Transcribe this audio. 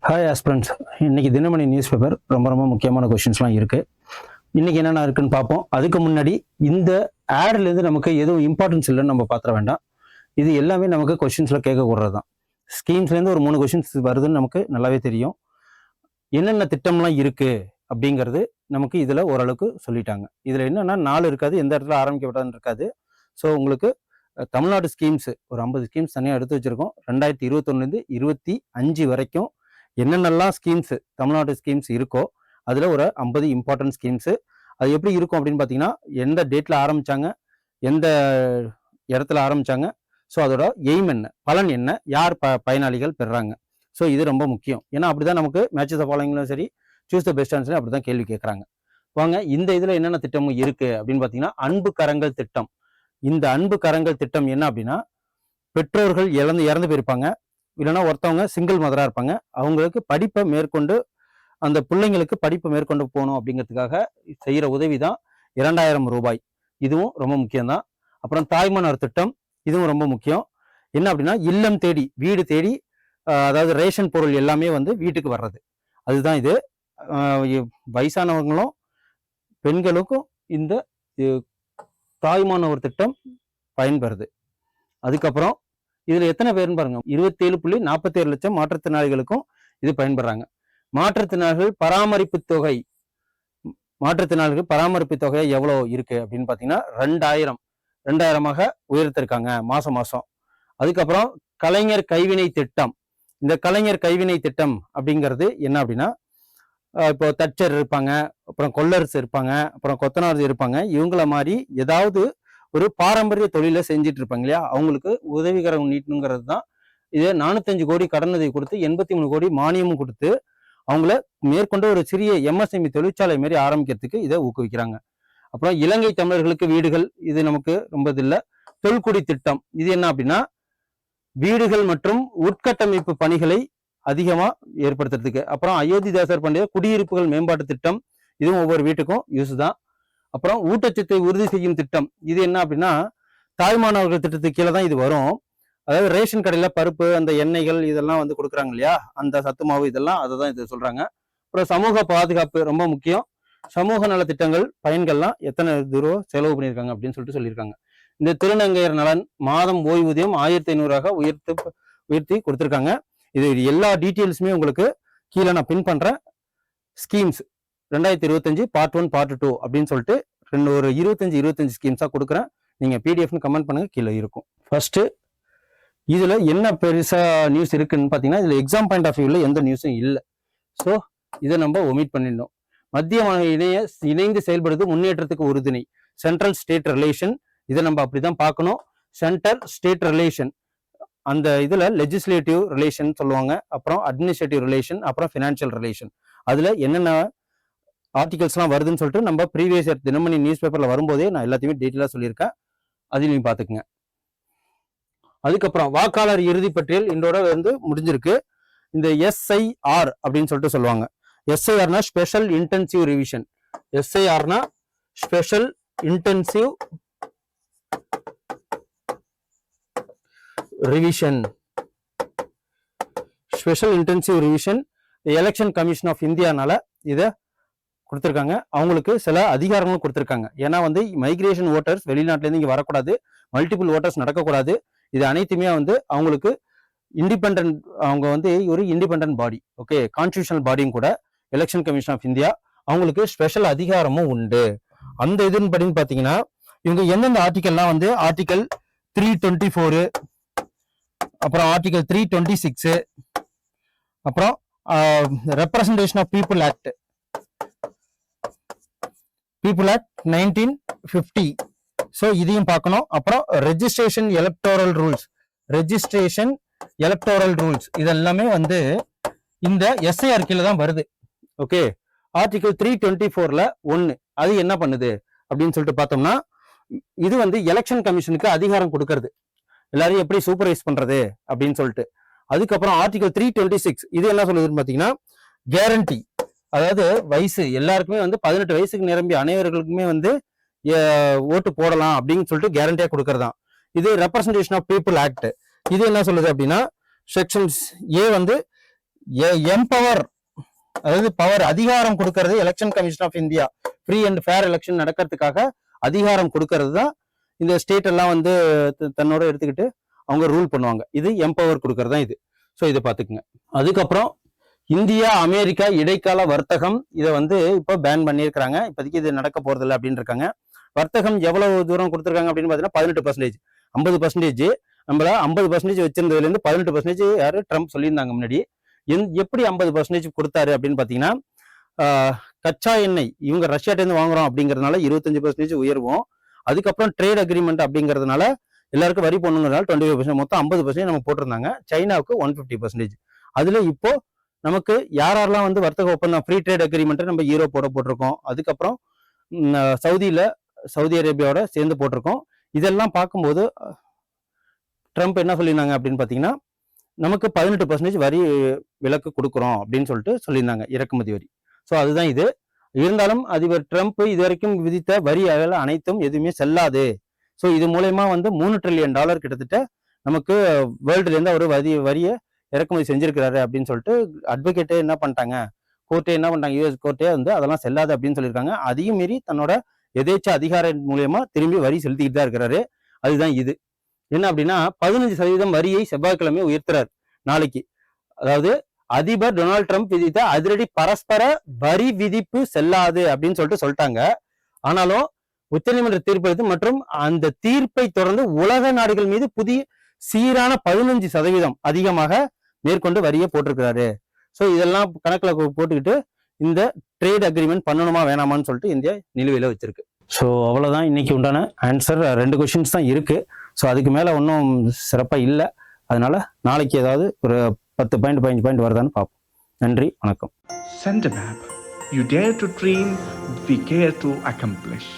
Hi aspirants, இன்னைக்கு Dinamani news paper ரொம்ப முக்கியமான கொஸ்டின்ஸ்லாம் இருக்குது. இன்றைக்கி என்னென்ன இருக்குன்னு பார்ப்போம். அதுக்கு முன்னாடி இந்த ஆட்லேருந்து நமக்கு எதுவும் இம்பார்ட்டன்ஸ் இல்லைன்னு நம்ம பார்த்துட வேண்டாம். இது எல்லாமே நமக்கு கொஸ்டின்ஸில் கேட்கக்கூடாது தான். ஸ்கீம்ஸ்லேருந்து ஒரு 3 கொஸ்டின்ஸ் வருதுன்னு நமக்கு நல்லாவே தெரியும். என்னென்ன திட்டம்லாம் இருக்குது அப்படிங்கிறது நமக்கு இதில் ஓரளவுக்கு சொல்லிட்டாங்க. இதில் என்னென்னா 4 இருக்காது, எந்த இடத்துல ஆரம்பிக்கப்பட்டதுன்னு இருக்காது. ஸோ உங்களுக்கு தமிழ்நாடு ஸ்கீம்ஸ் ஒரு 50 ஸ்கீம்ஸ் தனியாக எடுத்து வச்சுருக்கோம். 2021 25 வரைக்கும் என்னென்னலாம் ஸ்கீம்ஸ் தமிழ்நாடு ஸ்கீம்ஸ் இருக்கோ அதில் ஒரு 50 இம்பார்ட்டன்ட் ஸ்கீம்ஸு. அது எப்படி இருக்கும் அப்படின்னு பார்த்தீங்கன்னா, எந்த டேட்டில் ஆரம்பித்தாங்க, எந்த இடத்துல ஆரம்பித்தாங்க, ஸோ அதோட எய்ம் என்ன, பலன் என்ன, யார் பயனாளிகள் பெறுறாங்க. ஸோ இது ரொம்ப முக்கியம். ஏன்னா அப்படி தான் நமக்கு மேட்சஸ் ஆஃப் ஃபாலோயிங்லும் சரி, சூஸ் த பெஸ்ட் ஆன்சர் அப்படி தான் கேள்வி கேட்குறாங்க. வாங்க, இந்த இதில் என்னென்ன திட்டமும் இருக்குது அப்படின்னு பார்த்தீங்கன்னா, அன்பு கரங்கள் திட்டம். இந்த அன்பு கரங்கள் திட்டம் என்ன அப்படின்னா, பெற்றோர்கள் இறந்து போயிருப்பாங்க, இல்லைன்னா ஒருத்தவங்க சிங்கிள் மதராக இருப்பாங்க, அவங்களுக்கு படிப்பை மேற்கொண்டு அந்த பிள்ளைங்களுக்கு படிப்பை மேற்கொண்டு போகணும் அப்படிங்கிறதுக்காக செய்கிற உதவி தான் 2000 ரூபாய். இதுவும் ரொம்ப முக்கியம்தான். அப்புறம் தாய்மானவர் திட்டம், இதுவும் ரொம்ப முக்கியம். என்ன அப்படின்னா, இல்லம் தேடி வீடு தேடி, அதாவது ரேஷன் பொருள் எல்லாமே வந்து வீட்டுக்கு வர்றது, அதுதான் இது. வயசானவங்களும் பெண்களுக்கும் இந்த தாய்மானவர் திட்டம் பயன்பெறுது. அதுக்கப்புறம் இதுல எத்தனை பேர்னு பாருங்க, 27.47 லட்சம் மாற்றுத்திறனாளிகளுக்கும் இது பயன்படுறாங்க. மாற்றுத்திறனாளிகள் பராமரிப்பு தொகை, மாற்றுத்திறனாளிகள் பராமரிப்பு தொகை எவ்வளவு இருக்கு அப்படின்னு பாத்தீங்கன்னா 2000 உயர்த்திருக்காங்க மாசம். அதுக்கப்புறம் கலைஞர் கைவினை திட்டம். இந்த கலைஞர் கைவினை திட்டம் அப்படிங்கிறது என்ன அப்படின்னா, இப்போ தச்சர் இருப்பாங்க, அப்புறம் கொல்லர்ஸ் இருப்பாங்க, அப்புறம் கொத்தனார் இருப்பாங்க, இவங்கள மாதிரி ஏதாவது ஒரு பாரம்பரிய தொழிலை செஞ்சுட்டு இருப்பாங்க இல்லையா, அவங்களுக்கு உதவிகரம் நீட்டணுங்கிறது தான். இது 405 கோடி கடனுதவி கொடுத்து 83 கோடி மானியமும் கொடுத்து அவங்கள மேற்கொண்டு ஒரு சிறிய எம்எஸ்எம்இ தொழிற்சாலை மாரி ஆரம்பிக்கிறதுக்கு இதை ஊக்குவிக்கிறாங்க. அப்புறம் இலங்கை தமிழர்களுக்கு வீடுகள், இது நமக்கு ரொம்ப இல்லை. தொல்குடி திட்டம், இது என்ன அப்படின்னா, வீடுகள் மற்றும் உட்கட்டமைப்பு பணிகளை அதிகமா ஏற்படுத்துறதுக்கு. அப்புறம் அயோத்திதாசர் பண்டிகை குடியிருப்புகள் மேம்பாட்டு திட்டம், இதுவும் ஒவ்வொரு வீட்டுக்கும் யூஸ் தான். அப்புறம் ஊட்டச்சத்தை உறுதி செய்யும் திட்டம், இது என்ன அப்படின்னா, தாய்மானவர்கள் திட்டத்துக்கு கீழே தான் இது வரும். அதாவது ரேஷன் கடையில பருப்பு, அந்த எண்ணெய்கள் இதெல்லாம் வந்து கொடுக்குறாங்க இல்லையா, அந்த சத்து மாவு இதெல்லாம், அதை தான் இது சொல்றாங்க. அப்புறம் சமூக பாதுகாப்பு ரொம்ப முக்கியம். சமூக நல திட்டங்கள் பயன்கள்லாம் எத்தனை தூரம் செலவு பண்ணியிருக்காங்க அப்படின்னு சொல்லியிருக்காங்க. இந்த திருநங்கையர் நலன் மாதம் ஓய்வூதியம் 1500 உயர்த்தி கொடுத்துருக்காங்க. இது எல்லா டீட்டெயில்ஸுமே உங்களுக்கு கீழே நான் பின் பண்றேன். ஸ்கீம்ஸ் 2025 பார்ட் 1 பார்ட் 2 அப்படின்னு சொல்லிட்டு ஒரு 25 ஸ்கீம்ஸா கொடுக்குறேன். நீங்க பிடிஎஃப்னு கமெண்ட் பண்ணுங்க, கீழே இருக்கும். ஃபர்ஸ்ட் இதுல என்ன பெருசா நியூஸ் இருக்குன்னு பாத்தீங்கன்னா, இதுல எக்ஸாம் பாயிண்ட் ஆஃப் வியூல எந்த நியூஸும் இல்லை. ஸோ இதை நம்ம ஒமிட் பண்ணிடணும். மத்திய இணைந்து செயல்படுது முன்னேற்றத்துக்கு உறுதுணை, சென்ட்ரல் ஸ்டேட் ரிலேஷன், இதை நம்ம அப்படிதான் பார்க்கணும். சென்டர் ஸ்டேட் ரிலேஷன், அந்த இதுல லெஜிஸ்லேட்டிவ் ரிலேஷன் சொல்லுவாங்க, அப்புறம் அட்மினிஸ்ட்ரேட்டிவ் ரிலேஷன், அப்புறம் ஃபினான்ஷியல் ரிலேஷன். அதுல என்னென்ன ஆர்டிகல்ஸ்லாம் வருதுன்னு சொல்லிட்டு நம்ம ப்ரீவியஸ் இயர் தினமணி நியூஸ் பேப்பர்ல வரும்போதே நான் எல்லாத்தையுமே டீட்டெயிலாக சொல்லியிருக்கேன், அதையும் நீங்க பாத்துக்குங்க. அதுக்கப்புறம் வாக்காளர் இறுதி பட்டியல் இன்றோட வந்து முடிஞ்சிருக்கு. இந்த SIR அப்படின்னு சொல்லிட்டு சொல்லுவாங்க. SIRனா ஸ்பெஷல் இன்டென்சிவ் ரிவிஷன். SIRனா special intensive revision. Special intensive revision election commission of இந்தியானால இதை கொடுத்துருக்காங்க. அவங்களுக்கு சில அதிகாரங்களும் கொடுத்துருக்காங்க. ஏன்னா வந்து மைக்ரேஷன் ஓட்டர்ஸ் வெளிநாட்டிலேருந்து இங்கே வரக்கூடாது, மல்டிபிள் ஓட்டர்ஸ் நடக்கக்கூடாது. இது அனைத்துமே வந்து அவங்களுக்கு இண்டிபெண்ட், அவங்க வந்து ஒரு இண்டிபெண்ட் பாடி, ஓகே, கான்ஸ்டியூஷனல் பாடியும் கூட எலெக்ஷன் கமிஷன் ஆஃப் இந்தியா. அவங்களுக்கு ஸ்பெஷல் அதிகாரமும் உண்டு. அந்த இதுன்னு படின்னு பார்த்தீங்கன்னா, இவங்க எந்தெந்த ஆர்டிகல்லாம் வந்து ஆர்டிகல் 324, அப்புறம் ஆர்டிகல் 326, அப்புறம் representation of people act 1950. So இதையும் பார்க்கணும். அப்புறம் ரெஜிஸ்ட்ரேஷன் எலக்டோரல் ரூல்ஸ் இதெல்லாமே வந்து இந்த SIR கீழே தான் வருது. ஓகே, ஆர்டிகல் 324ல 1 அது என்ன பண்ணுது அப்படின்னு சொல்லிட்டு பார்த்தோம்னா, இது வந்து எலெக்ஷன் கமிஷனுக்கு அதிகாரம் கொடுக்கறது, எல்லாரையும் எப்படி சூப்பர்வைஸ் பண்றது அப்படின்னு சொல்லிட்டு. அதுக்கப்புறம் ஆர்டிகல் 326 இது என்ன சொல்லுதுன்னு பார்த்தீங்கன்னா, கேரண்டி, அதாவது வயசு எல்லாருக்குமே வந்து 18 வயசுக்கு நிரம்பிய அனைவர்களுக்குமே வந்து ஓட்டு போடலாம் அப்படின்னு சொல்லிட்டு கேரண்டியா கொடுக்கறதான். இது ரெப்ரசன்டேஷன் ஆஃப் பீப்புள் ஆக்ட். இது என்ன சொல்லுது அப்படின்னா செக்ஷன்ஸ் ஏ வந்து எம்பவர், அதாவது பவர் அதிகாரம் கொடுக்கறது election commission of India free and fair election நடக்கிறதுக்காக அதிகாரம் கொடுக்கறது தான் இந்த ஸ்டேட் எல்லாம் வந்து தன்னோட எடுத்துக்கிட்டு அவங்க ரூல் பண்ணுவாங்க. இது எம்பவர் கொடுக்கறது தான் இது. ஸோ இதை பார்த்துக்குங்க. அதுக்கப்புறம் இந்தியா அமெரிக்கா இடைக்கால வர்த்தகம் இதை வந்து இப்போ பேன் பண்ணியிருக்கிறாங்க. இப்போதைக்கு இது நடக்க போறது இல்லை அப்படின்னு இருக்காங்க. வர்த்தகம் எவ்வளவு தூரம் கொடுத்துருக்காங்க அப்படின்னு பார்த்தீங்கன்னா 18%. 50% நம்மள 50% வச்சிருந்ததுலேருந்து 18% யாரு ட்ரம்ப் சொல்லியிருந்தாங்க முன்னாடி. எப்படி 50% கொடுத்தாரு அப்படின்னு பார்த்தீங்கன்னா, கச்சா எண்ணெய் இவங்க ரஷ்யாட்டேருந்து வாங்குறோம் அப்படிங்கிறதுனால 25% உயர்வும், அதுக்கப்புறம் ட்ரேட் அக்ரிமெண்ட் அப்படிங்கிறதுனால எல்லாருக்கும் வரி போடணுங்கிறதுனால 25%, மொத்தம் 50% நம்ம போட்டிருந்தாங்க. சைனாவுக்கு 150%. அதுல இப்போ நமக்கு யாரெல்லாம் வந்து வர்த்தக ஒப்பந்தம் ஃப்ரீ ட்ரேட் அக்ரிமெண்ட் நம்ம ஈரோ போட்டிருக்கோம். அதுக்கப்புறம் சவுதி அரேபியாவோட சேர்ந்து போட்டிருக்கோம். இதெல்லாம் பார்க்கும்போது ட்ரம்ப் என்ன சொல்லியிருந்தாங்க அப்படின்னு பார்த்தீங்கன்னா, நமக்கு 18% வரி விலக்கு கொடுக்குறோம் அப்படின்னு சொல்லிட்டு சொல்லியிருந்தாங்க, இறக்குமதி வரி. ஸோ அதுதான் இது. இருந்தாலும் அதிபர் ட்ரம்ப் இது வரைக்கும் விதித்த வரி அனைத்தும் எதுவுமே செல்லாது. ஸோ இது மூலயமா வந்து $3 trillion கிட்டத்தட்ட நமக்கு வேர்ல்டுல இருந்து அவர் வரியை இறக்குமதி செஞ்சிருக்கிறாரு அப்படின்னு சொல்லிட்டு அட்வொகேட்டே என்ன பண்ணிட்டாங்க, கோர்ட்டே என்ன பண்ணிட்டாங்க, யூஎஸ் கோர்ட்டே வந்து அதெல்லாம் செல்லாது அப்படின்னு சொல்லியிருக்காங்க. அதையும் மீறி தன்னோட எதேச்ச அதிகார மூலயமா திரும்பி வரி செலுத்திக்கிட்டு தான் இருக்கிறாரு. அதுதான் இது. என்ன அப்படின்னா 15% வரியை செவ்வாய்க்கிழமை உயர்த்துறாரு நாளைக்கு. அதாவது அதிபர் டொனால்டு ட்ரம்ப் விதித்த அதிரடி பரஸ்பர வரி விதிப்பு செல்லாது அப்படின்னு சொல்லிட்டாங்க. ஆனாலும் உச்சநீதிமன்ற தீர்ப்பளித்து மற்றும் அந்த தீர்ப்பை தொடர்ந்து உலக நாடுகள் மீது புதிய சீரான 15% அதிகமாக மேற்கொண்டு வரியை போட்டிருக்கிறாரு. ஸோ இதெல்லாம் கணக்குல போட்டுக்கிட்டு இந்த ட்ரேட் அக்ரிமெண்ட் பண்ணணுமா வேணாமான்னு சொல்லிட்டு இந்தியா நிலுவையில வச்சிருக்கு. ஸோ அவ்வளோதான் இன்னைக்கு உண்டான ஆன்சர். 2 கொஸ்டின்ஸ் தான் இருக்கு. ஸோ அதுக்கு மேலே ஒன்றும் சிறப்பாக இல்லை. அதனால நாளைக்கு ஏதாவது ஒரு 10 பாயிண்ட் 15 பாயிண்ட் வருதான்னு பார்ப்போம். நன்றி, வணக்கம். Send a map. You dare to dream, we care to accomplish.